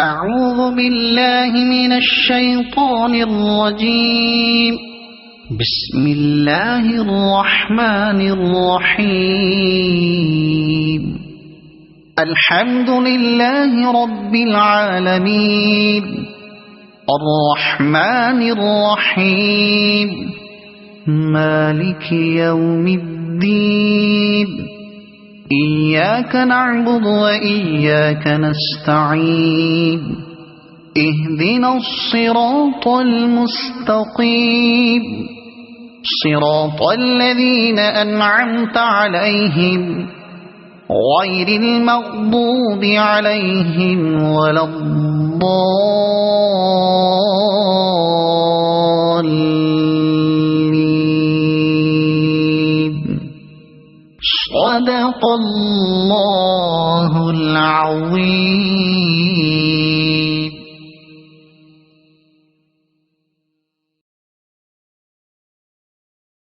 أعوذ بالله من الشيطان الرجيم. بسم الله الرحمن الرحيم. الحمد لله رب العالمين الرحمن الرحيم مالك يوم الدين. إياك نعبد وإياك نستعين. اهدنا الصراط المستقيم صراط الذين أنعمت عليهم غير المغضوب عليهم ولا الضالين. صدق الله العظيم.